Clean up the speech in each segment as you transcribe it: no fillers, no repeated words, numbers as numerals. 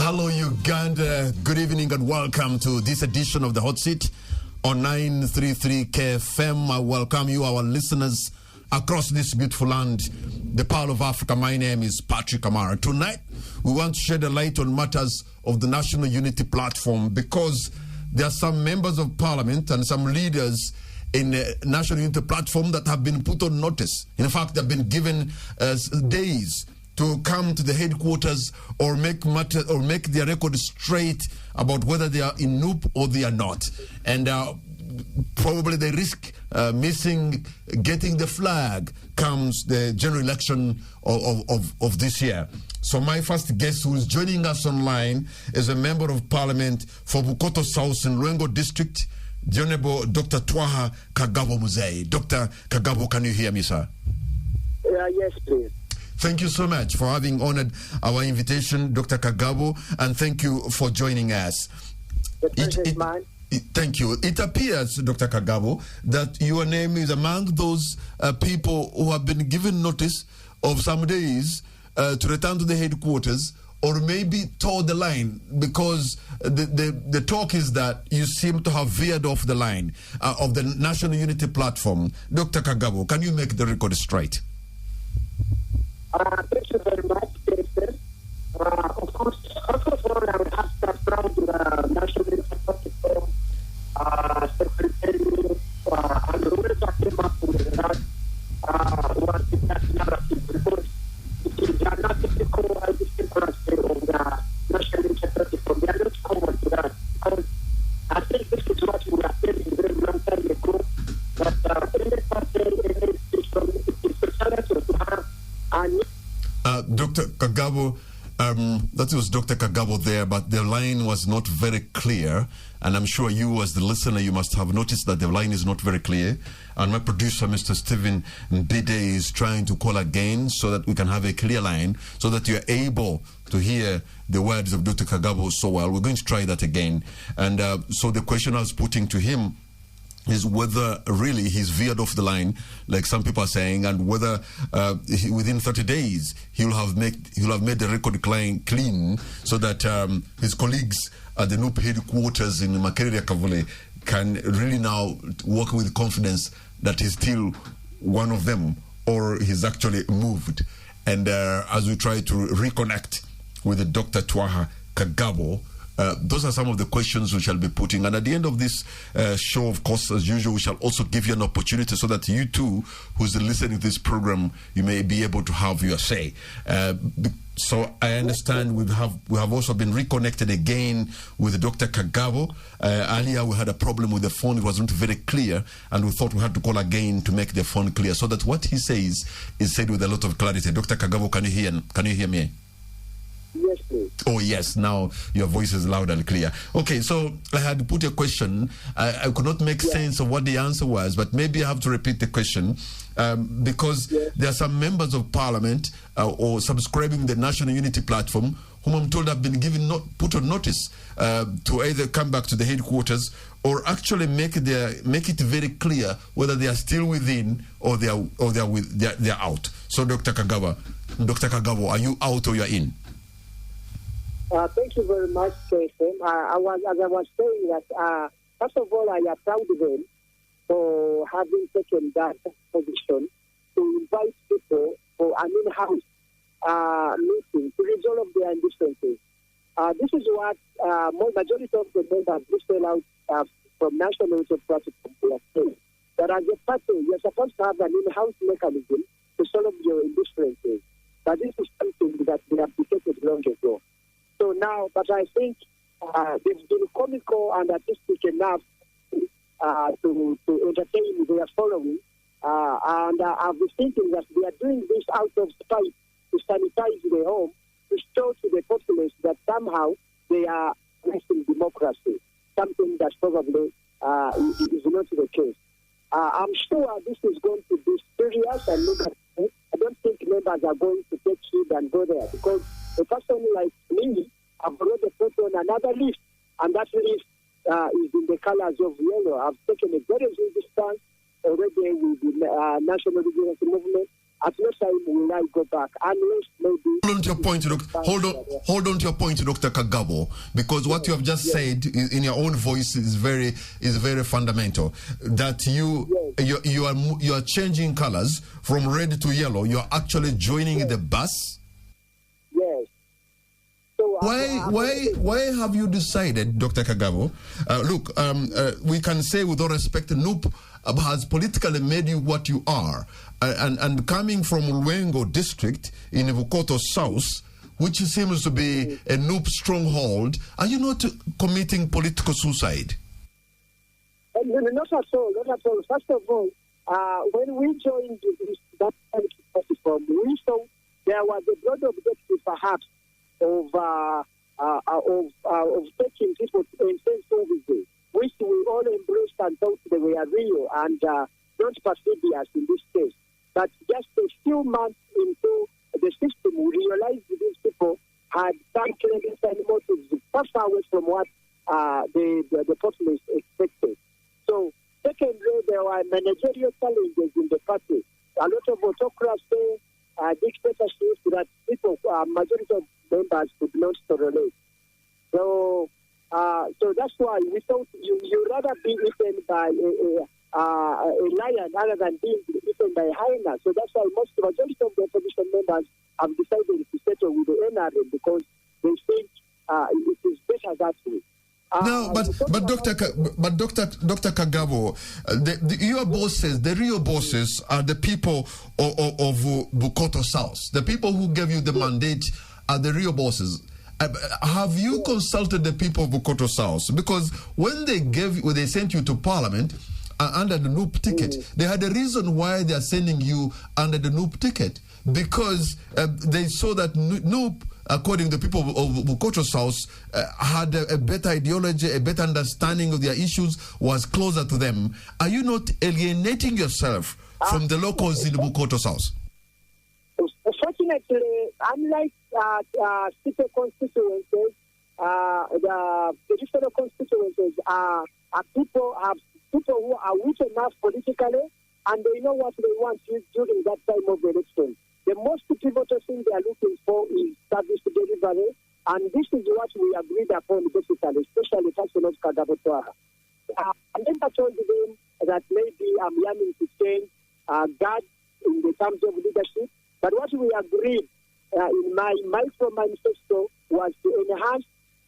Hello, Uganda. Good evening and welcome to this edition of the Hot Seat on 933 KFM. I welcome you, our listeners across this beautiful land, the Pearl of Africa. My name is Patrick Amara. Tonight, we want to shed a light on matters of the National Unity Platform because there are some members of parliament and some leaders in the National Unity Platform that have been put on notice. In fact, they've been given days to come to the headquarters or make their record straight about whether they are in NUP or they are not. And probably they risk missing getting the flag comes the general election of this year. So my first guest who is joining us online is a member of parliament for Bukoto South in Lwengo District, the Honorable Dr. Twaha Kagabo Muzei. Dr. Kagabo, can you hear me, sir? Yes, please. Thank you so much for having honored our invitation, Dr. Kagabo, and thank you for joining us. Thank you. It appears, Dr. Kagabo, that your name is among those people who have been given notice of some days to return to the headquarters or maybe toe the line, because the talk is that you seem to have veered off the line of the National Unity Platform. Dr. Kagabo, can you make the record straight? Thank you very much, Jason. Of course, first of all, I would have to start from the National Unity Platform Secretary, and the rules that came up with that was that narrative, because it is not typical, I just think, of the National Unity Platform. They are not common to that, because I think this is what we are saying a very long time ago, that any person, any institution, it is society to have. Dr. Kagabo, that was Dr. Kagabo there, but the line was not very clear. And I'm sure you, as the listener, you must have noticed that the line is not very clear. And my producer, Mr. Stephen Mbide, is trying to call again so that we can have a clear line, so that you're able to hear the words of Dr. Kagabo so well. We're going to try that again. And so the question I was putting to him is whether really he's veered off the line, like some people are saying, and whether within 30 days he'll have made the record clean so that his colleagues at the NUP headquarters in Makerere Kavule can really now work with confidence that he's still one of them, or he's actually moved. And as we try to reconnect with Dr. Twaha Kagabo, those are some of the questions we shall be putting. And at the end of this show, of course, as usual, we shall also give you an opportunity so that you too, who's listening to this program, you may be able to have your say. So I understand we have also been reconnected again with Dr. Kagabo. Earlier we had a problem with the phone. It wasn't very clear, and we thought we had to call again to make the phone clear, so that what he says is said with a lot of clarity. Dr. Kagabo, can you hear me? Yes, please. Oh, yes. Now your voice is loud and clear. Okay, so I had put a question. I could not make sense of what the answer was, but maybe I have to repeat the question because there are some members of parliament or subscribing the National Unity Platform whom I'm told have been put on notice to either come back to the headquarters or actually make it very clear whether they are still within or they're out. So, Dr. Kagabo, are you out or you're in? Thank you very much, Jason. As I was saying that, first of all, I applaud them for having taken that position to invite people for an in-house meeting to resolve their differences. This is what majority of the members who sell out from National Unity Platform are saying. That as a party, you're supposed to have an in-house mechanism to solve your differences. But this is something that they abdicated long ago. So now, but I think they've been comical and artistic enough to entertain their following. And I've been thinking that they are doing this out of spite to sanitize the home, to show to the populace that somehow they are resting democracy, something that probably is not the case. I'm sure this is going to be serious and look at it. I don't think members are going to take heed and go there, because a person like me, I've already put on another list, and that list is in the colors of yellow. I've taken a very big stance already with the National Unity Movement, at no time will I go back unless maybe. Hold on to your point, hold on to your point, Dr. Kagabo, because what you have just said in your own voice is very fundamental. That you are changing colors from red to yellow. You are actually joining the bus. Yes. So why have you decided, Dr. Kagabo? Look, we can say with all respect, NUP has politically made you what you are. And coming from Ulwengo district in Bukoto South, which seems to be a NUP stronghold, are you not committing political suicide? No, not at all. Not at all. First of all, when we joined that platform, we saw there was a broad objective, perhaps, of taking people to intense services, which we all embraced and thought they were real and not perfidious in this case. But just a few months into the system, we realized these people had some credits and motives far away from what the populace expected. So, secondly, there were managerial challenges in the party. A lot of autocracy, dictatorship that people, majority of members could not tolerate. So that's why we thought you rather be eaten by a lion rather than being eaten by a hyena. So that's why majority of the opposition members have decided to settle with the NRM because they think it is better that way. No, but Dr. Kagabo, your bosses, the real bosses, are the people of Bukoto South. The people who gave you the mandate are the real bosses. Have you consulted the people of Bukoto South? Because when they sent you to Parliament under the NUP ticket, they had a reason why they are sending you under the NUP ticket. Because they saw that NUP, according to the people of Bukoto South, had a better ideology, a better understanding of their issues, was closer to them. Are you not alienating yourself from the locals in Bukoto South? Fortunately, unlike city constituencies, the traditional constituencies are people who are weak enough politically, and they know what they want during that time of election. The most pivotal thing they are looking for is service delivery, and this is what we agreed upon basically, especially Council of Kagabo. And then I told them that maybe I'm yearning to change God in the terms of leadership, but what we agreed in my micro-manifesto was to enhance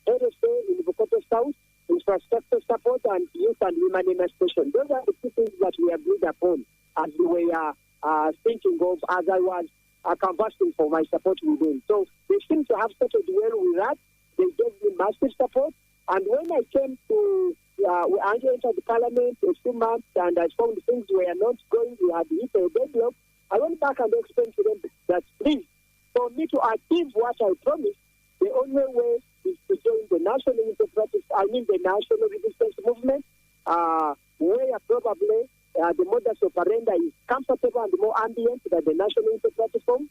RSA in Bukoto South, infrastructure support, and youth and women emancipation. Those are the two things that we agreed upon as we were thinking of as I was canvassing for my support with them. So they seem to have settled well with that. They gave me massive support. And when I came to, I entered the parliament a few months and I found things were not going, we had hit a deadlock. I went back and explained to them that, please, for me to achieve what I promised, the only way is to join the National Resistance Movement, where probably the modus operandi is comfortable and more ambient than the National Unity Platform.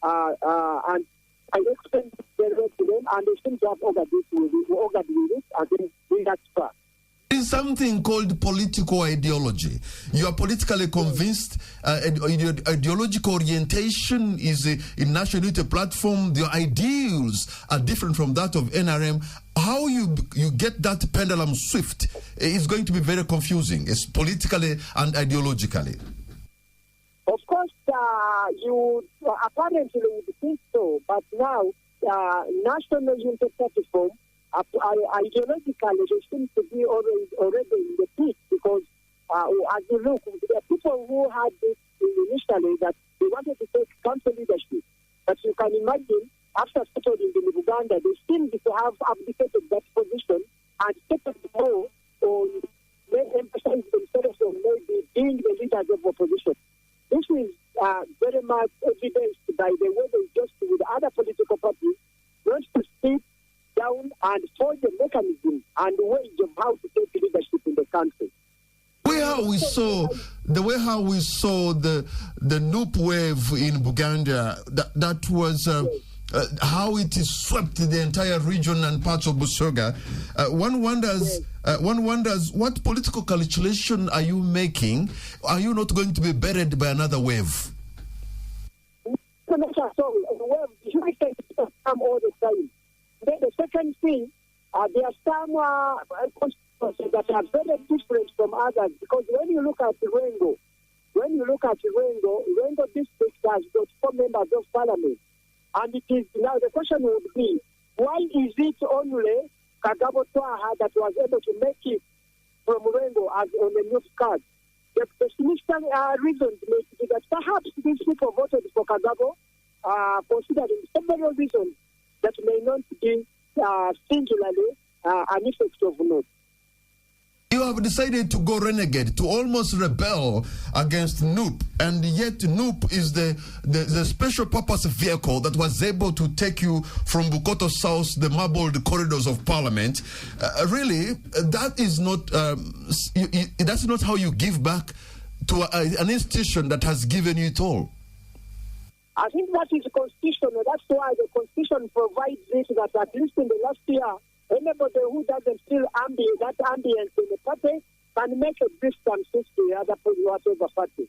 And I explained to them, and they seem to have ordered this with it, and then bring that far. There is something called political ideology. You are politically convinced, ideological orientation is in National Unity Platform. Your ideals are different from that of NRM. How you get that pendulum swift is going to be very confusing. It's politically and ideologically. Of course, you apparently would think so, but now National Unity Platform, ideologically, they seem to be already in the peak because, as you look, there are people who had this initially that they wanted to take council leadership. But you can imagine, after settling in Uganda, they seem to have abdicated that position and taken more on emphasize themselves on maybe being the leaders of opposition. This is very much evidenced by the way they just with other political parties want to sit down and forge a mechanism and ways of how to take leadership in the country. The way how we saw the NUP wave in Buganda, that was how it is swept the entire region and parts of Busoga. One wonders what political calculation are you making? Are you not going to be buried by another wave? not at all. Well, you can come all the time. Then the second thing, there are some constituencies that are very different from others, because when you look at Rengo district has got 4 members of parliament. And it is now the question would be, why is it only Kagabo Twaha that was able to make it from Rengo as on the new card? The significant reasons may be that perhaps these people voted for Kagabo, considering several reasons that may not be singularly an effect of NUP. You have decided to go renegade, to almost rebel against NUP, and yet NUP is the special purpose vehicle that was able to take you from Bukoto South, the marbled corridors of Parliament. Really, that is not that's not how you give back to an institution that has given you it all. I think that is constitutional. That's why the Constitution provides this, that at least in the last year, anybody who doesn't feel that ambience in the party can make a distance to the other whatever party.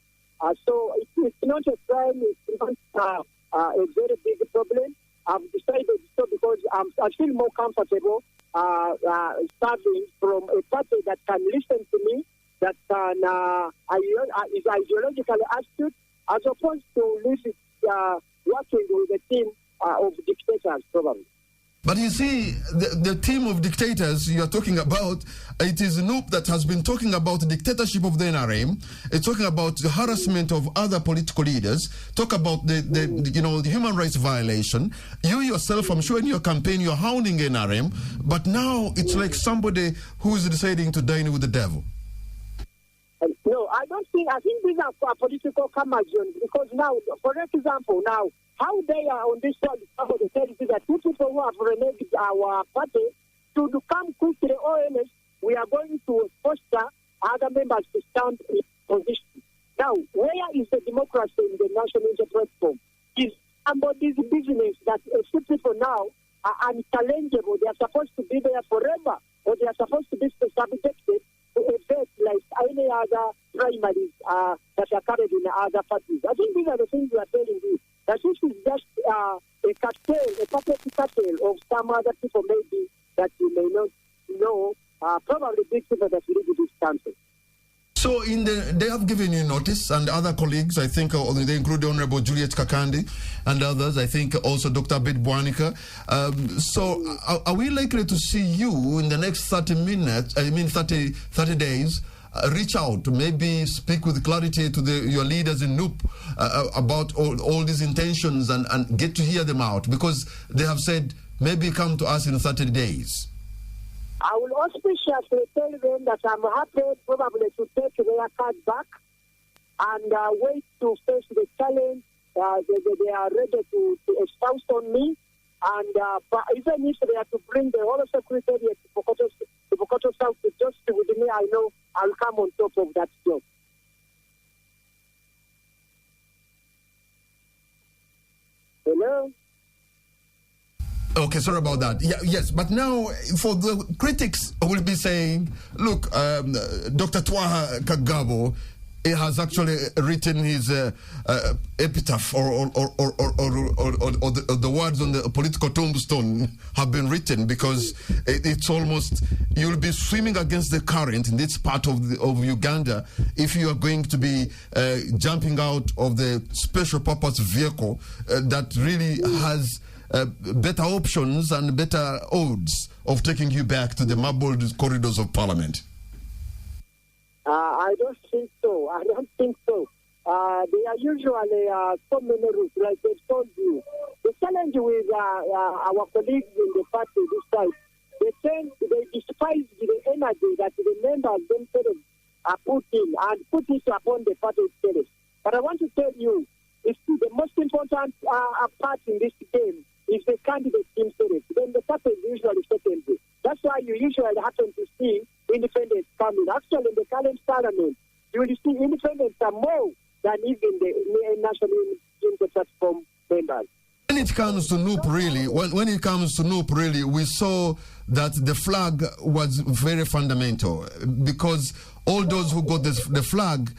So it's not a crime, it's not a very big problem. I've decided so because I feel more comfortable serving from a party that can listen to me, that can is ideologically astute, as opposed to working with a team of dictators, probably. But you see, the team of dictators you are talking about, it is NUP that has been talking about the dictatorship of the NRM. It's talking about the harassment of other political leaders. Talk about the human rights violation. You yourself, I'm sure in your campaign, you're hounding NRM. But now it's like somebody who is deciding to dine with the devil. No, I don't think. I think these are political curmudgeons, because now, for example, now, how they are on this one, somebody tells you that two people who have reneged our party should come quickly, ONS, we are going to foster other members to stand in position. Now, where is the democracy in the national interest form? Is somebody's business that a few people now are unchallengeable? They are supposed to be there forever, or they are supposed to be subjected to a vote like any other primaries that are carried in other parties. I think these are the things we are telling you. That this is just a cartel, a puppet cartel of some other people maybe that you may not know, probably big people that live in this country. So they have given you notice, and other colleagues, I think they include the Honorable Juliet Kakandi and others, I think also Dr. Abed Bwanika. So are we likely to see you in the next 30 days, reach out, maybe speak with clarity to your leaders in NUP about all these intentions and get to hear them out? Because they have said, maybe come to us in 30 days. I will auspiciously tell them that I'm happy probably to take their card back and wait to face the challenge. They are ready to espouse on me. And but even if they are to bring the whole secretariat to Bukoto South just with me, I know I'll come on top of that job. Hello? Okay, sorry about that. Yeah, yes, but now for the critics will be saying, look, Dr. Twaha Kagabo has actually written his epitaph, or the words on the political tombstone have been written, because it's almost, you'll be swimming against the current in this part of Uganda if you are going to be jumping out of the special purpose vehicle that really has better options and better odds of taking you back to the marbled corridors of Parliament. I don't think so. There are usually so many routes, like they've told you. The challenge with our colleagues in the party this time, they despise the energy that the members themselves are put in and put it upon the party itself. But I want to tell you, it's the most important part in this game is the candidate himself. Then the party is usually secondary. That's why you usually happen to see independents coming. Actually, in the current parliament, you will see independents are more than even the national unity platform members. When it comes to NUP, really, when it comes to NUP, really, we saw that the flag was very fundamental, because all those who got the flag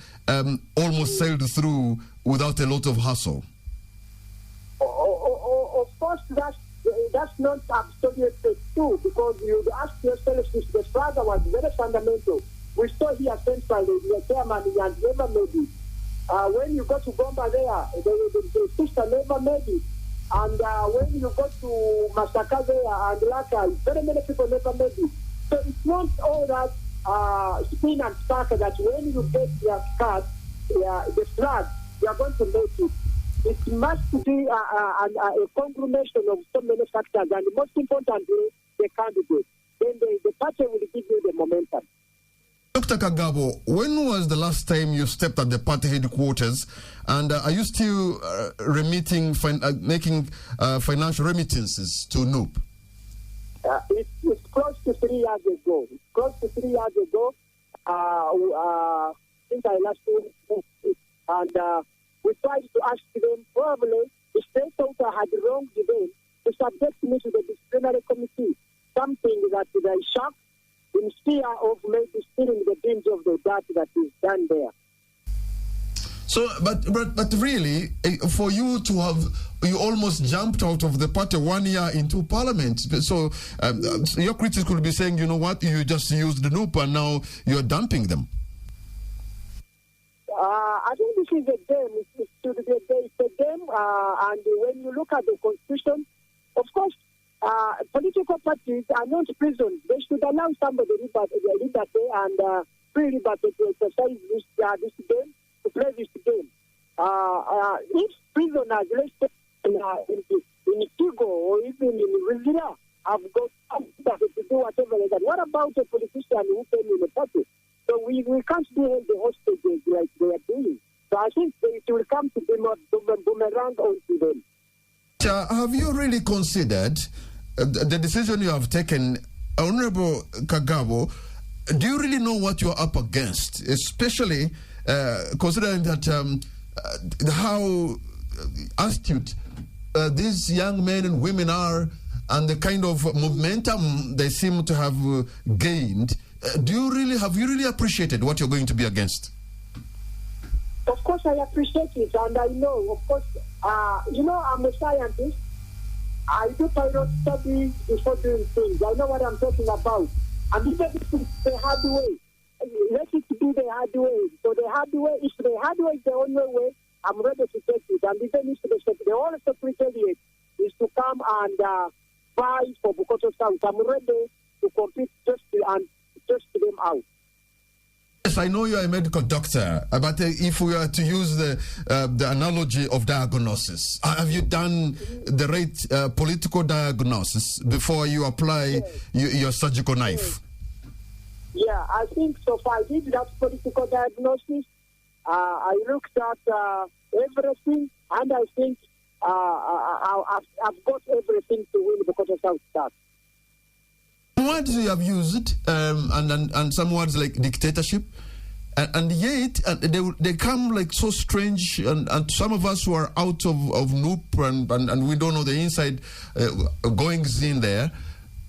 almost sailed through without a lot of hassle. that's not absolutely true, because you ask yourself if the father was very fundamental. We saw here centrally, the chairman, he has never made it. When you go to Bomba there, the sister never made it. And when you go to Masaka there and Laka, very many people never made it. So it's not all that spin and sparkle that when you get your card, the flag, you are going to make it. It must be a combination of so many factors, and most importantly, the candidate. Then the party will give you the momentum. Dr. Kagabo, when was the last time you stepped at the party headquarters, and are you still making financial remittances to NUP? It's close to 3 years ago. Since I last week, and we tried to ask them, probably the state author had wronged them to subject me to the disciplinary committee, something that they shocked in fear of maybe stealing the binge of the dirt that is done there. So, but really, for you to have, you almost jumped out of the party 1 year into parliament. So, your critics could be saying, you know what, you just used the NUP and now you're dumping them. I think this is a game. It's a game, and when you look at the constitution, of course, political parties are not prisons. They should allow somebody liberty and free liberty to exercise this game, to play this game. If prisoners, let's say in Kigo or even in Rizira, have got to do whatever they can, what about a politician who came in the party? So we can't be held the hostages like they are doing. So I think it will come to boomerang onto them. Have you really considered the decision you have taken, Honorable Kagabo? Do you really know what you're up against, especially considering that how astute these young men and women are and the kind of momentum they seem to have gained? Have you really appreciated what you're going to be against? Of course, I appreciate it, and I know, of course, I'm a scientist. I do pilot studies before doing things. I know what I'm talking about. And even if it's the hard way, let it be the hard way. So the hard way, if the hard way is the only way, I'm ready to take it. And even if the whole secretariat is to come and fight for Bukoto South, I'm ready to compete just them out. Yes, I know you are a medical doctor, but if we are to use the analogy of diagnosis, have you done the right political diagnosis before you apply your surgical knife? Yeah, I think so far I did that political diagnosis. I looked at everything, and I think I've got everything to win because of South Star. Words you have used, and some words like dictatorship, and yet they come like so strange, and some of us who are out of NUP and we don't know the inside goings in there.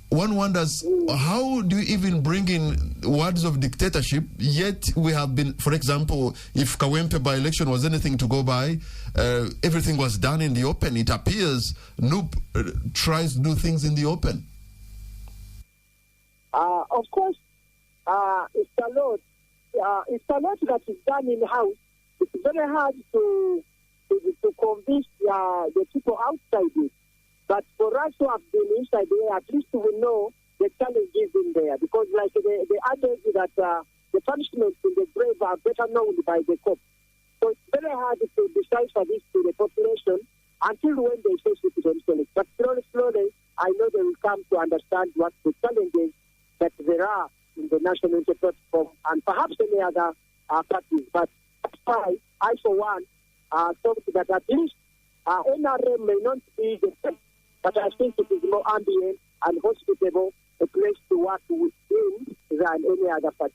One wonders, how do you even bring in words of dictatorship, yet we have been, for example, if Kawempe by-election was anything to go by, everything was done in the open. It appears NUP tries to do things in the open. Of course, it's a lot. It's a lot that is done in house. It's very hard to convince the people outside it. But for us who have been inside there, at least we know the challenges in there. Because like the adage that the punishments in the grave are better known by the cops. So it's very hard to decipher this to the population until when they face it themselves. But slowly, I know they will come to understand what the challenges that there are in the national unity platform and perhaps any other parties. But that's why I, for one, thought that at least NRM may not be the best, but I think it is more ambient and hospitable, a place to work within than any other party.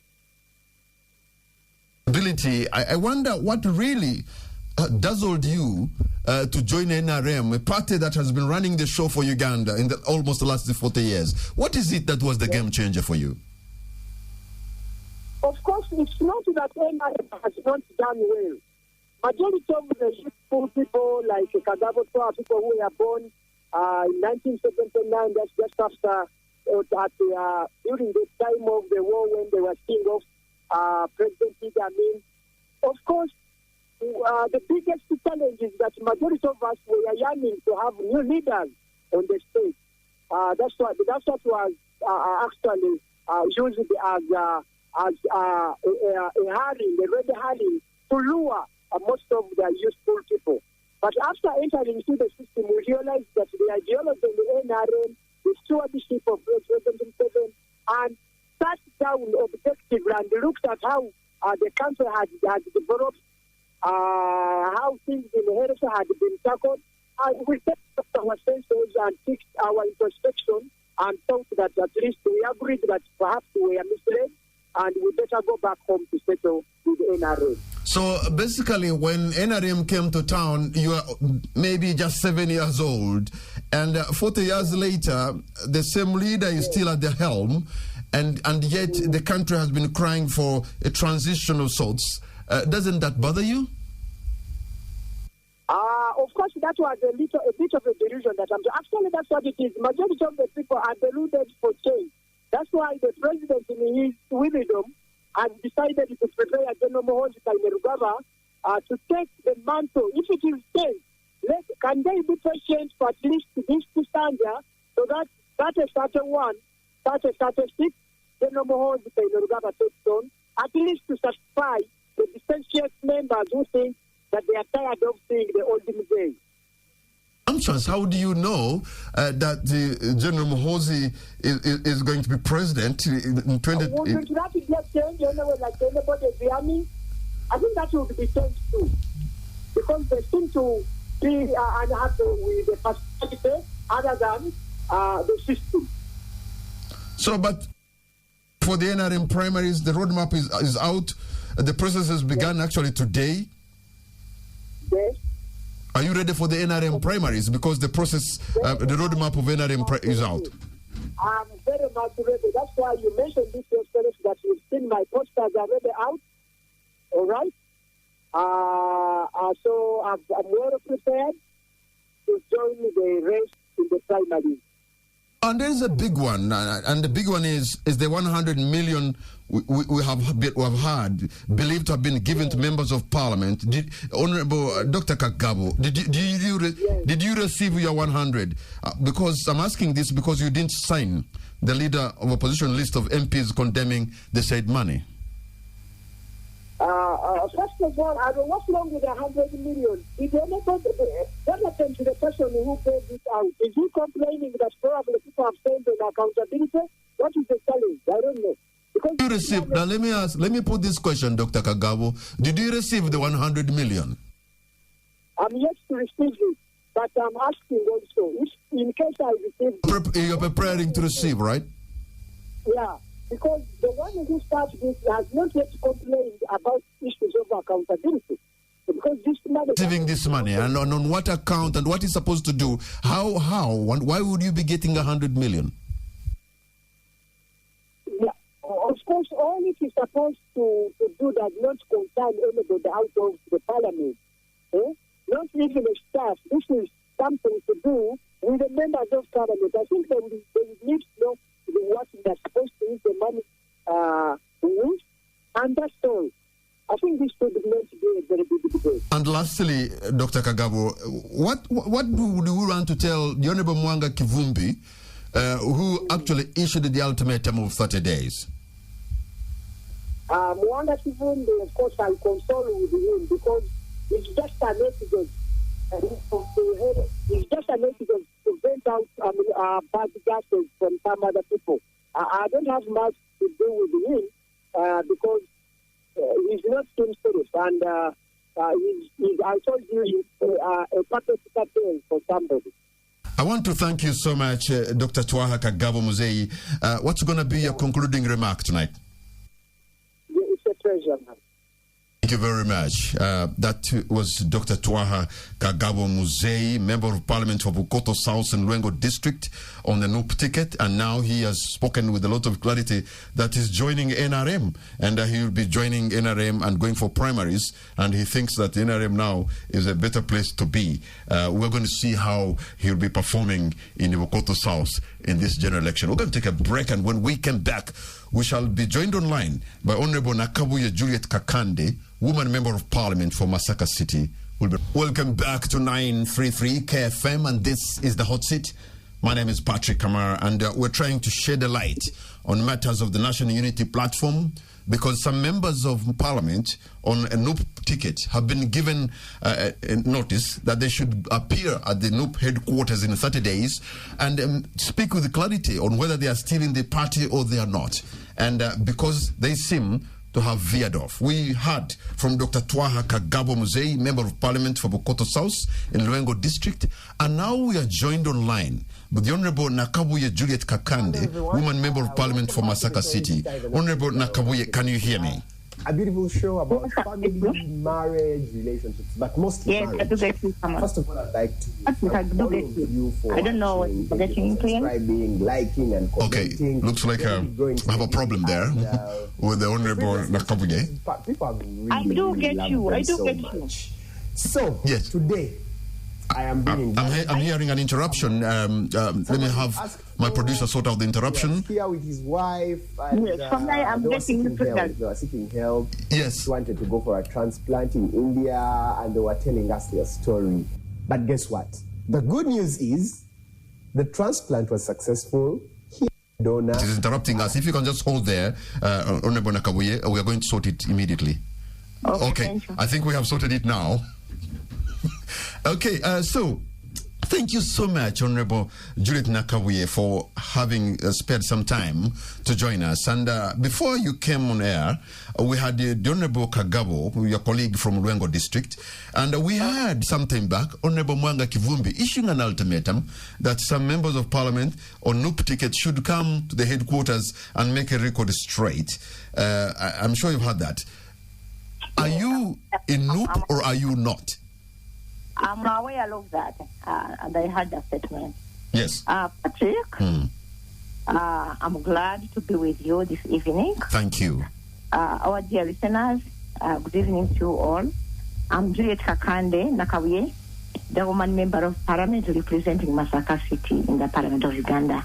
I wonder what really dazzled you to join NRM, a party that has been running the show for Uganda in almost the last 40 years. What is it that was the game changer for you? Of course, it's not that NRM has not done well. Majority of the youthful people like Kagabo, people who were born in 1979, that's just after, during the time of the war when they were seeing off President Idi Amin. Of course, the biggest challenge is that majority of us were yearning to have new leaders on the stage. That's what was actually used as a red herring to lure most of the useful people. But after entering into the system, we realized that the ideology of the NRM, the stewardship of President Museveni, and sat down objectively and looked at how the country had developed, how things in health had been tackled, and we set our senses and fixed our introspection and thought that at least we agreed that perhaps we were misled and we better go back home to settle with the NRM. So basically, when NRM came to town, you were maybe just 7 years old, and 40 years later, the same leader is still at the helm, and yet the country has been crying for a transition of sorts. Doesn't that bother you? Of course, that was a bit of a delusion that actually that's what it is. Majority of the people are deluded for change. That's why the president in his wisdom has decided to prepare General Muhoozi Kainerugaba to take the mantle. If it is changed, can they be patient for at least this to stand there so that 31, 36, General Muhoozi Kainerugaba takes on, at least to satisfy the dissentient members who think that they are tired of seeing the olden days. How do you know that General Muhoozi is going to be president in 20... Would that be changed anyway, like anybody is army? I think that would be changed too. Because they seem to be unhappy with the personality other than the system. So, but for the NRM primaries, the roadmap is out. The process has begun actually today. Yes. Are you ready for the NRM primaries? Because the process, the roadmap of NRM is out. I'm very much ready. That's why you mentioned this yesterday, that you've seen my posters are already out. All right? So I'm well prepared to join the race in the primaries. And there's a big one, and the big one is the 100 million we have had believed to have been given to members of parliament. Honorable Dr. Kagabo, did you receive your 100? Because I'm asking this because you didn't sign the leader of opposition list of MPs condemning the said money. First of all, I don't know what's wrong with 100 million. Did anybody, what happened to the person who paid this out? Is he complaining that probably people have failed on accountability? What is the challenge? I don't know. Because you received, now let me put this question, Dr. Kagabo. Did you receive the 100 million? I'm yet to receive it, but I'm asking also, if in case I receive... You're preparing to receive, right? Yeah. Because the one who started this has not yet complained about issues of accountability. Because this money... Receiving this money, and on what account, and what is supposed to do? How, why would you be getting 100 million? Yeah, of course, all it is supposed to do does not concern anybody out of the parliament. Not even the staff. This is something to do with the members of parliament. I think they need to know what they're supposed to use the money with, and that's all. I think this should not be a very big debate. And lastly, Dr. Kagabo, what do we want to tell the Honorable Mwanga Kivumbi, who actually issued the ultimatum of 30 days? Mwanga Kivumbi, of course, I console with him because it's just an episode. It's just an episode to vent out bad gases from some other people. I don't have much to do with him because he's not team serious, and I told you he's a pathetic appeal for somebody. I want to thank you so much, Dr. Twaha Kagabo Muzeyi. What's going to be your concluding remark tonight? It's a pleasure, man. Thank you very much. That was Dr. Twaha Kagabo Muzei, Member of Parliament for Bukoto South and Luengo District on the NUP ticket. And now he has spoken with a lot of clarity that he's joining NRM. And he will be joining NRM and going for primaries. And he thinks that NRM now is a better place to be. We're going to see how he'll be performing in the Bukoto South in this general election. We're going to take a break. And when we come back, we shall be joined online by Honorable Nakabuye Juliet Kakande, woman member of parliament for Masaka City. Welcome back to 933 KFM, and this is the Hot Seat. My name is Patrick Kamara, and we're trying to shed a light on matters of the National Unity Platform, because some members of parliament on a NUP ticket have been given a notice that they should appear at the NUP headquarters in 30 days and speak with clarity on whether they are still in the party or they are not. And because they seem to have veered off. We heard from Dr. Twaha Kagabo Muzei, Member of Parliament for Bukoto South in Luengo District, and now we are joined online with the Honorable Nakabuye Juliet Kakande, woman Member of Parliament for Masaka City. Honorable Nakabuye, can you hear me? A beautiful show about family, marriage, relationships, but mostly marriage. I do get you. First of all, I'd like to thank all of you for I don't know what you're getting subscribing, liking, and commenting. Okay, looks like I have a problem there with the Honorable Nakabuye. People have really, I do get you. I do so get much. you. So, yes. Today, I am bringing... I'm hearing an interruption. Let me have my producer sort out the interruption. Here with his wife. And, yes, I'm getting they were seeking help. Yes. They wanted to go for a transplant in India, and they were telling us their story. But guess what? The good news is the transplant was successful. Donor. It is interrupting us. If you can just hold there, Honorable Nakabuye, we are going to sort it immediately. Okay. I think we have sorted it now. Okay, so thank you so much, Honorable Juliet Nakabuye, for having spared some time to join us. And before you came on air, we had the Honorable Kagabo, your colleague from Luengo District, and we had sometime back Honorable Mwanga Kivumbi issuing an ultimatum that some members of parliament on NUP ticket should come to the headquarters and make a record straight. I'm sure you've heard that. Are you in NUP or are you not? I'm aware of that, and I heard the statement. Yes. Patrick, I'm glad to be with you this evening. Thank you. Our dear listeners, good evening to you all. I'm Juliet Kakande Nakabuye, the woman member of parliament representing Masaka City in the Parliament of Uganda.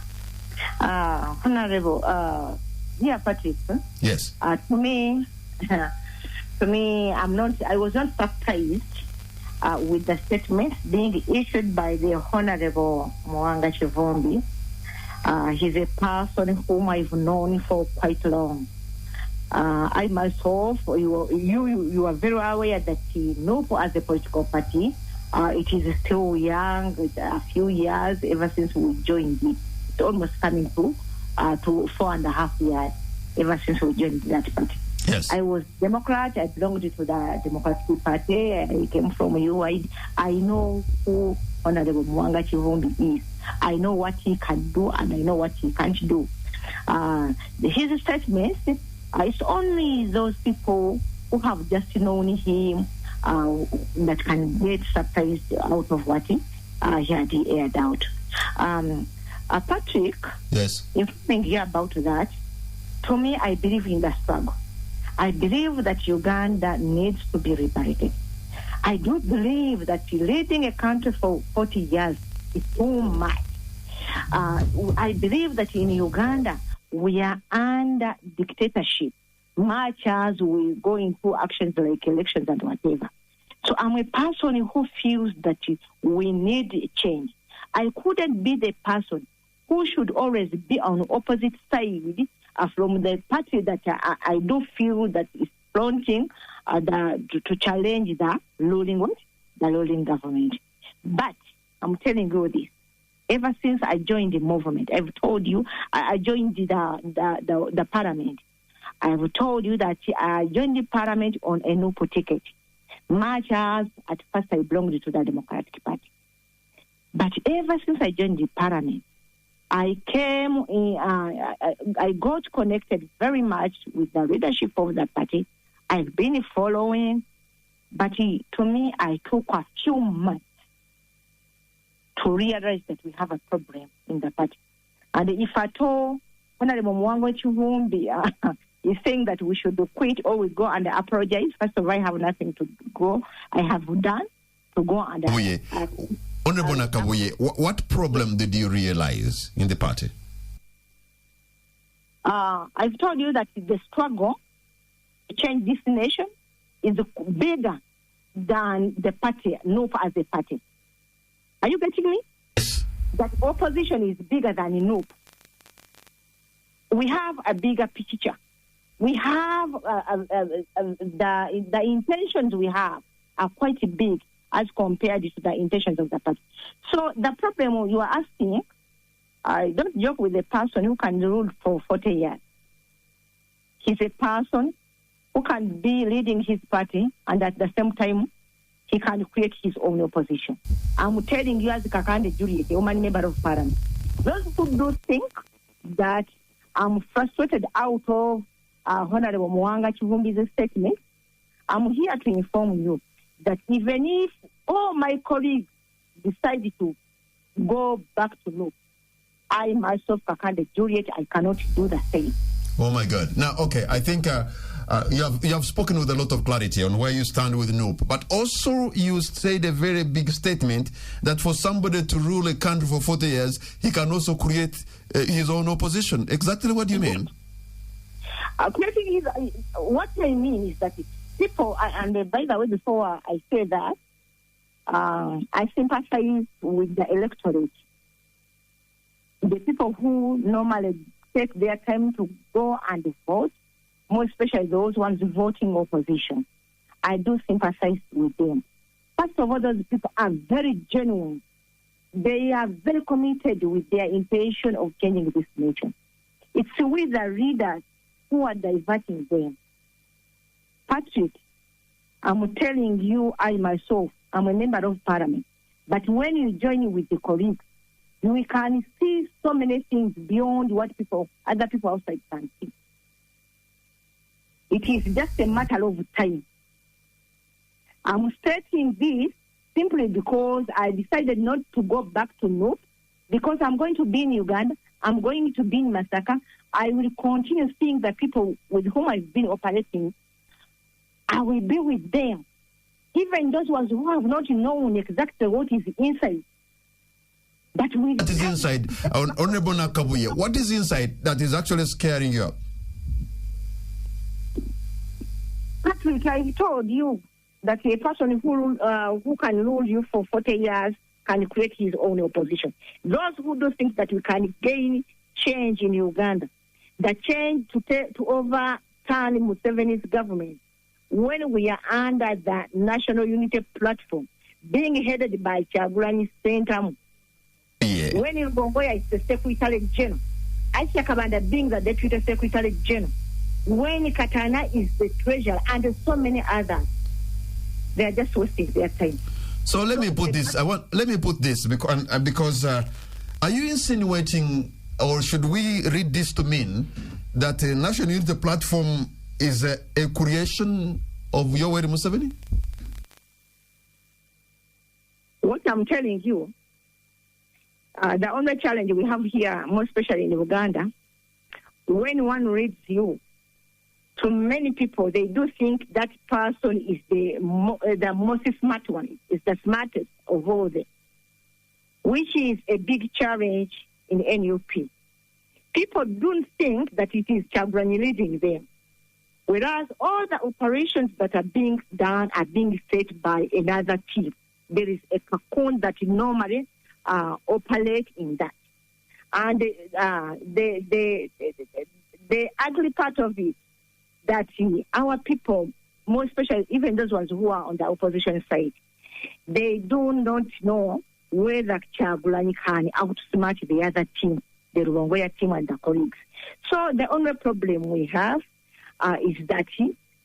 Honorable, dear Patrick. Yes. To me, I was not surprised with the statement being issued by the Honorable Mwanga Kivumbi. He's a person whom I've known for quite long. I myself, you are very aware that NUP as a political party, it is still young, with a few years ever since we joined it. It's almost coming to 4.5 years ever since we joined that party. Yes. I was Democrat. I belonged to the Democratic Party. I came from UI. I know who Honorable Mwanga Kivumbi is. I know what he can do and I know what he can't do. His statements, it's only those people who have just known him that can get surprised out of what he had aired out. Patrick, yes. If you think about that, to me, I believe in the struggle. I believe that Uganda needs to be liberated. I do believe that leading a country for 40 years is too much. I believe that in Uganda, we are under dictatorship, much as we go into actions like elections and whatever. So I'm a person who feels that we need change. I couldn't be the person who should always be on the opposite side from the party that I do feel that is flaunting to challenge the ruling government. But I'm telling you this. Ever since I joined the movement, I've told you, I joined the parliament. I've told you that I joined the parliament on a NUP ticket, much as at first I belonged to the Democratic Party. But ever since I joined the parliament, I got connected very much with the leadership of the party. I've been following, but to me, I took a few months to realize that we have a problem in the party. And if at all, Honorable Mwango Chivumbi is saying that we should quit or we go and apologize, first of all, I have nothing to go. I have done to go and... Honorable Nakabuye, what problem did you realize in the party? I've told you that the struggle to change this nation is bigger than the party, NUP as a party. Are you getting me? Yes. That opposition is bigger than NUP. We have a bigger picture. We have the intentions we have are quite big as compared to the intentions of the party. So the problem you are asking, I don't joke with a person who can rule for 40 years. He's a person who can be leading his party and at the same time he can create his own opposition. I'm telling you as Kakande Juliet, a woman member of parliament, those who do think that I'm frustrated out of Honorable Mwanga Chivumbi's statement, I'm here to inform you that even if all my colleagues decided to go back to NUP, I myself, Kakande Juliet, I cannot do the same. Oh my God. Now, okay, I think you have spoken with a lot of clarity on where you stand with NUP, but also you said a very big statement that for somebody to rule a country for 40 years, he can also create his own opposition. Exactly what do you mean? Creating what I mean is that people, and by the way, before I say that, I sympathize with the electorate. The people who normally take their time to go and vote, more especially those ones voting opposition. I do sympathize with them. First of all, those people are very genuine. They are very committed with their intention of changing this nation. It's with the readers who are diverting them. Patrick, I'm telling you, I myself, I'm a member of parliament. But when you join with the colleagues, we can see so many things beyond what other people outside can see. It is just a matter of time. I'm stating this simply because I decided not to go back to NUP, because I'm going to be in Uganda, I'm going to be in Masaka. I will continue seeing the people with whom I've been operating. I will be with them. Even those ones who have not known exactly what is inside. But what is inside? Honorable Nakabuye, what is inside that is actually scaring you up? Patrick, I told you that a person who can rule you for 40 years can create his own opposition. Those who do think that we can gain change in Uganda, the change to overturn Museveni's government, when we are under the National Unity Platform, being headed by Kyagulanyi Ssentamu, when Ilgongoya is the Secretary General, Aisha Kabanda being the Deputy Secretary General, when Katana is the Treasurer, and so many others, they are just wasting their time. So let me put this because are you insinuating, or should we read this to mean that the National Unity Platform is a creation of Yoweri Museveni? What I'm telling you, the only challenge we have here, more especially in Uganda, when one reads you, to many people, they do think that person is the most smart one, is the smartest of all them, which is a big challenge in NUP. People don't think that it is Kyagulanyi leading them, whereas all the operations that are being done are being set by another team. There is a cocoon that normally operate in that. And the ugly part of it, that our people, more especially even those ones who are on the opposition side, they do not know whether Kyagulanyi can outsmart the other team, the Rwangwea team and the colleagues. So the only problem we have is that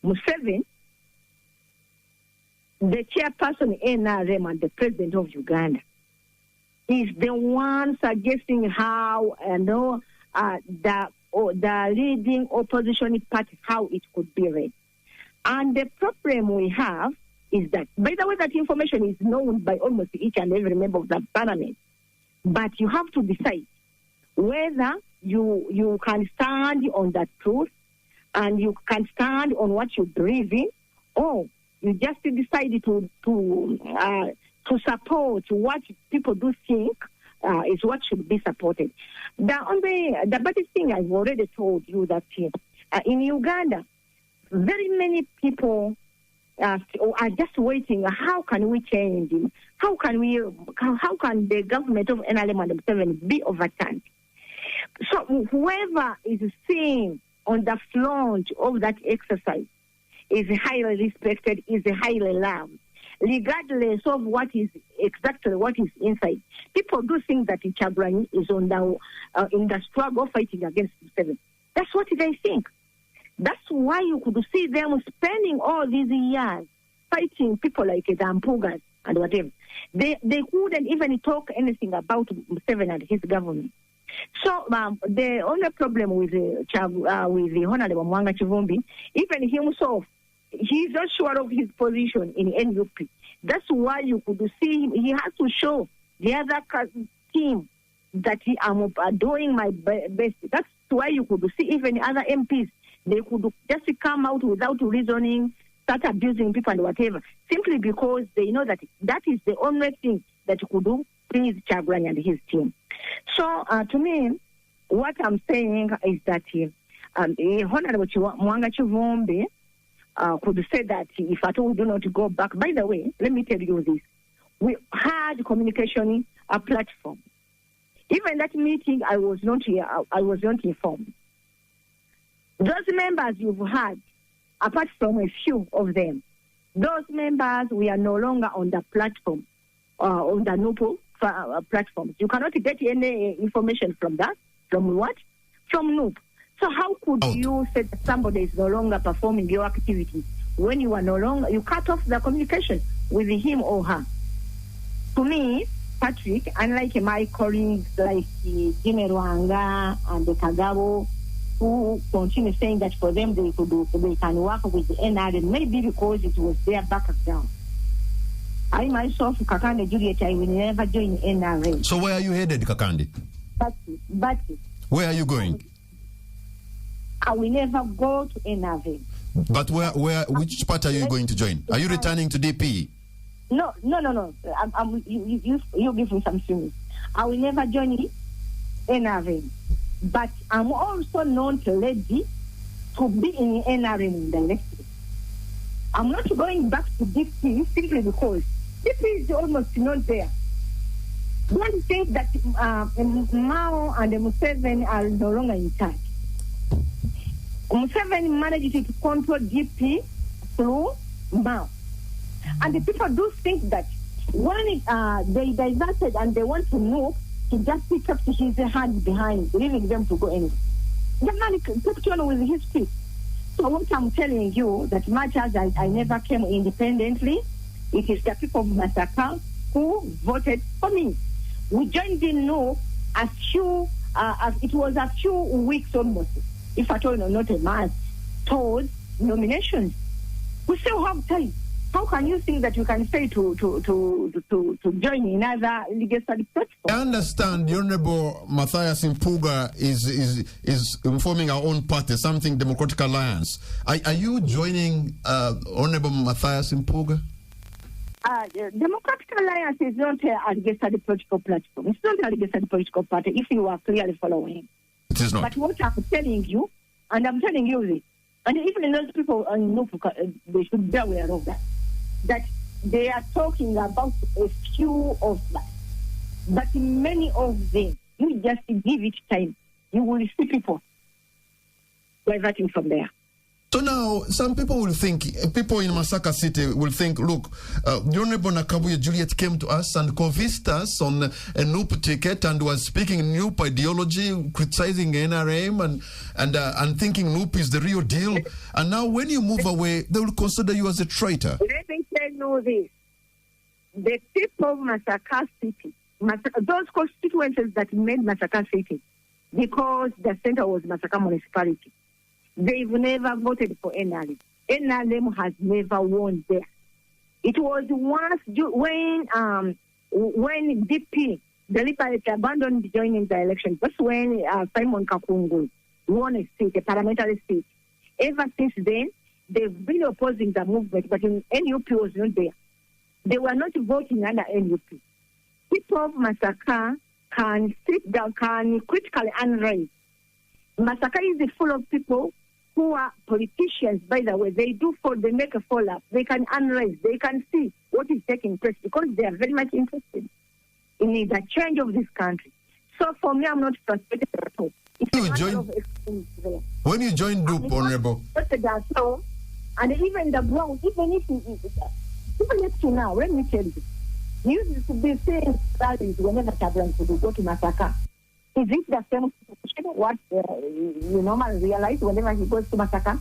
Museveni, the chairperson NRM and the president of Uganda, is the one suggesting how the leading opposition party, how it could be read. And the problem we have is that, by the way, that information is known by almost each and every member of the parliament. But you have to decide whether you can stand on that truth and you can stand on what you believe in, or you just decide to support what people do think is what should be supported. The baddest thing I've already told you that in Uganda, very many people are just waiting. How can we change? How can the government of NRM and M7 be overturned? So whoever is seen on the front of that exercise is highly respected, is highly loved, regardless of what is inside. People do think that Kyagulanyi is in the struggle fighting against M7. That's what they think. That's why you could see them spending all these years fighting people like the Mpugas and whatever. They couldn't even talk anything about M7 and his government. So the only problem with the Honorable Mwanga Chivumbi, even himself, he's not sure of his position in NUP. That's why you could see him. He has to show the other team that I'm doing my best. That's why you could see even other MPs. They could just come out without reasoning, start abusing people and whatever, simply because they know that that is the only thing that you could do, please Kyagulanyi and his team. So to me, what I'm saying is that Honorable Mwanga Chivumbi could say that if at all we do not go back. By the way, let me tell you this. We had communication a platform. Even that meeting, I was not informed. Those members you've had, apart from a few of them, those members, we are no longer on the platform, on the NUP platforms. You cannot get any information from that. From what? From NUP. So how could you say that somebody is no longer performing your activities when you are no longer, you cut off the communication with him or her? To me, Patrick, unlike my colleagues like Jimmy Rwanga and Kagabo, who continue saying that for them they can work with the NRM, maybe because it was their background. I myself, Kakande Juliet, I will never join NRM. So where are you headed, Kakande? But where are you going? I will never go to NRM. But which part are you going to join? Are you returning to DP? No. You give me some things. I will never join NRM. But I'm also not ready to be in NRM directly. I'm not going back to DP simply because DP is almost not there. Don't think that Mao and Museveni are no longer in charge. Museveni managed to control DP through Mao. And the people do think that when they diverted and they want to move, he just pick up his hand behind, leaving them to go anywhere. The man kept on with his feet. So what I'm telling you, that much as I never came independently, it is the people of Masaka who voted for me. We joined in it was a few weeks almost, if at all not a month, towards nominations. We still have time. How can you think that you can say to join another legislative platform? I understand the Honorable Matthias Mpuga is forming our own party, something Democratic Alliance. Are you joining Honorable Matthias Mpuga? Democratic Alliance is not a legislative political platform. It's not a legislative political party, if you are clearly following. It is not. But what I'm telling you, and I'm telling you this, and even those people they should be aware of that they are talking about a few of that. But many of them, you just give it time, you will see people diverting from there. So now, some people will think, people in Masaka City will think, look, the Honorable Nakabuye Juliet came to us and convinced us on a NUP ticket and was speaking NUP ideology, criticizing NRM and thinking NUP is the real deal. And now when you move away, they will consider you as a traitor. Let me tell you this. The people of Masaka City, those constituencies that made Masaka City, because the center was Masaka municipality, they've never voted for NRM. NLM has never won there. It was once when DP, the Liberty, abandoned joining the election. That's when Simon Kakungu won a seat, a parliamentary seat. Ever since then, they've been opposing the movement, but NUP was not there. They were not voting under NUP. People of Masaka can sit down, can critically analyze. Masaka is full of people who are politicians, by the way. They make a follow-up. They can analyze. They can see what is taking place because they are very much interested in the change of this country. So for me, I'm not frustrated at all. When you joined DUP, Honorable? And even the ground, even up to now, let me tell you, you used to be saying rallies whenever Tabran could go to Masaka. Is it the same what you normally realize whenever he goes to Masaka?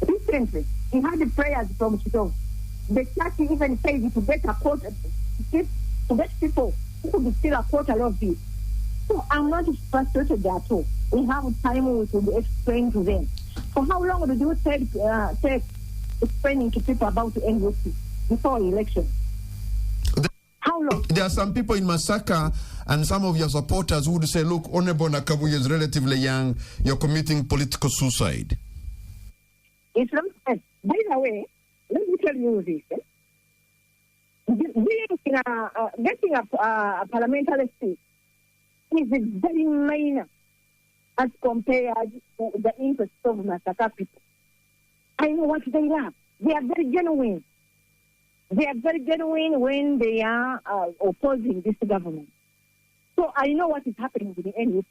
Recently, he had the prayers from Chito. The church even says to get a quota, to get people who could still a quota of this. So I'm not frustrated at all. We have time we could explain to them. For how long did you take explaining to people about the NUP before election? How long? There are some people in Masaka and some of your supporters who would say, look, Honorable Nakabuye is relatively young, you're committing political suicide. It's not. By the way, let me tell you this. Getting a parliamentary seat is very minor as compared to the interests of Masaka people. I know what they love. They are very genuine. They are very genuine when they are opposing this government. So I know what is happening with the NUP.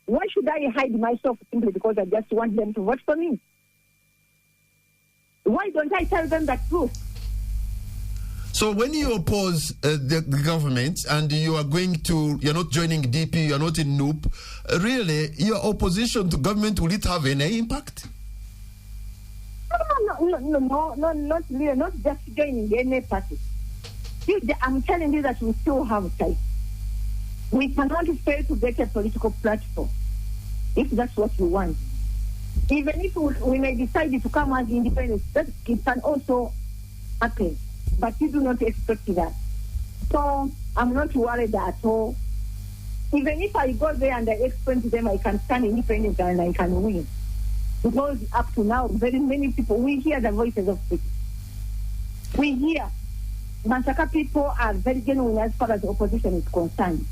Why should I hide myself simply because I just want them to vote for me? Why don't I tell them the truth? So when you oppose the government and you are you're not joining DP, you're not in NUP, really, your opposition to government, will it have any impact? No, not really, not just joining any party. I'm telling you that we still have time. We cannot fail to get a political platform if that's what we want. Even if we may decide to come as independents, that it can also happen. But you do not expect that. So I'm not worried at all. Even if I go there and I explain to them I can stand independent and I can win. Because up to now, very many people, we hear the voices of people. We hear. Masaka people are very genuine as far as the opposition is concerned.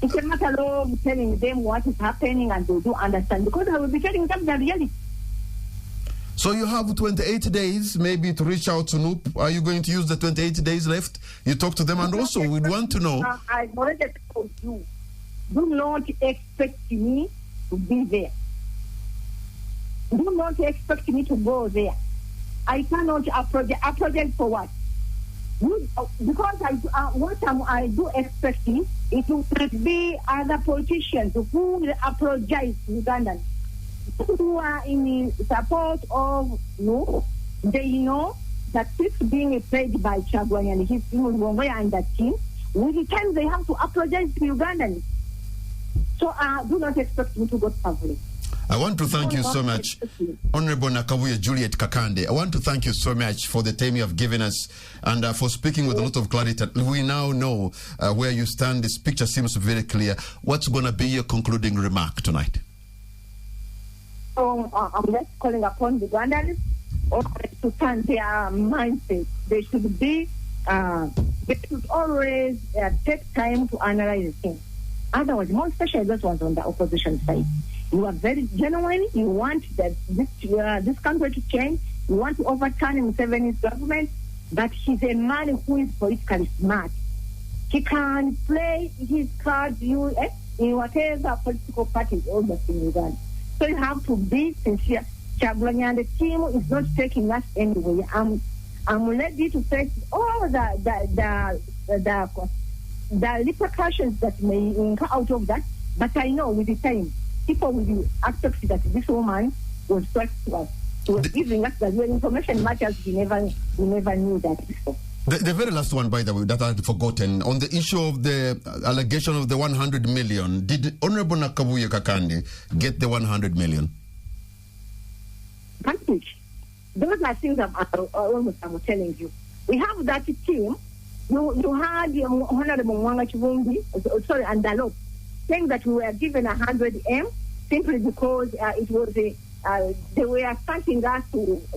It's a matter of telling them what is happening and they do understand. Because I will be telling them the reality. So you have 28 days maybe to reach out to NUP. Are you going to use the 28 days left? You talk to them, and also we'd want to know. I've already told you, do not expect me to be there. Do not expect me to go there. I cannot apologize for what? Because I do expect it will be other politicians who will apologize to Ugandans. Who are in support of NUP, they know that it's being played by Chagwani and his team and that team. With the time they have to apologize to Ugandans. So do not expect me to go public. I want to thank you so much, Honorable Nakabuye Juliet Kakande. I want to thank you so much for the time you have given us and for speaking with a lot of clarity. We now know where you stand. This picture seems very clear. What's going to be your concluding remark tonight? So I'm just calling upon the Ugandans to turn their mindset. They should always take time to analyze things. Otherwise, more especially those ones on the opposition side. You are very genuine. You want that this country to change. You want to overturn Museveni's government. But he's a man who is politically smart. He can play his cards in whatever political party is almost in Uganda. So you have to be sincere. Chagulani and the team is not taking us anywhere. I'm ready to face all the repercussions that may come out of that. But I know with the time, people will accept that this woman was taught to us. She was giving us the real information, much as we never knew that before. The very last one, by the way, that I had forgotten, on the issue of the allegation of the 100 million, did Honorable Nakabuye Kakande get the 100 million? Package. those are things I'm telling you. We have that team. You had Honorable Mwanga Chivumbi, sorry, and Dalop, saying that we were given 100 M simply because it was they were starting us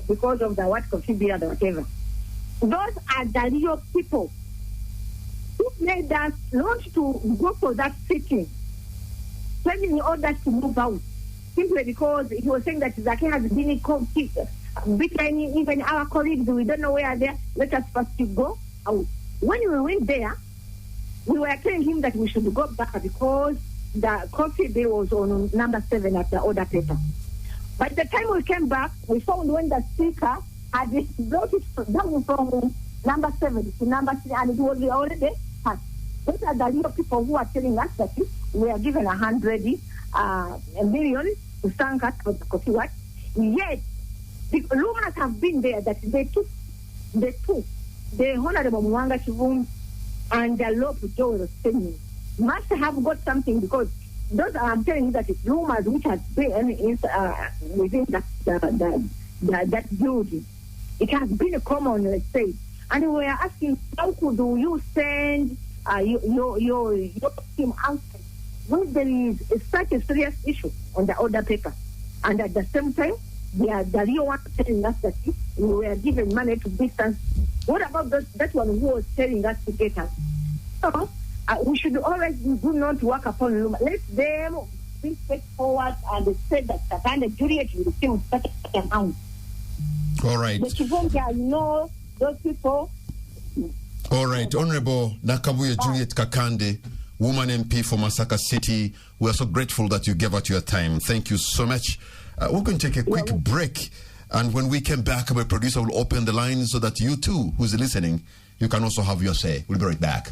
because of the what coffee beer or whatever. Those are the real people who made us not to go for that sitting, telling others to move out, simply because he was saying that Zaki has been beaten even our colleagues. We don't know where they are. Let us first go out. When we went there, we were telling him that we should go back because the coffee bill was on number 7 at the order paper. By the time we came back, we found when the speaker had brought it down from number 7 to number 3, and it was already passed. Those are the real people who are telling us that we are given 100 million to thank us for the coffee what. Yet, the rumors have been there that they took the Honorable Mwanga Chivum and the Lope Joel Senior must have got something, because those I'm telling you that it's rumors which has been within that building. It has been a common, let's say. And we were asking, how could you send your team out when there is such a serious issue on the order paper? And at the same time, the real one telling us that we were given money to distance. What about that one who was telling us to get us? So we should always do not work upon rumor. Let them be straightforward and say that the Juliet will receive such an amount. All right. The Chivonga, those people. All right. Honorable Nakabuye Juliet Kakande, woman MP for Masaka City, we are so grateful that you gave out your time. Thank you so much. We're going to take a quick break. And when we come back, our producer will open the line so that you too, who's listening, you can also have your say. We'll be right back.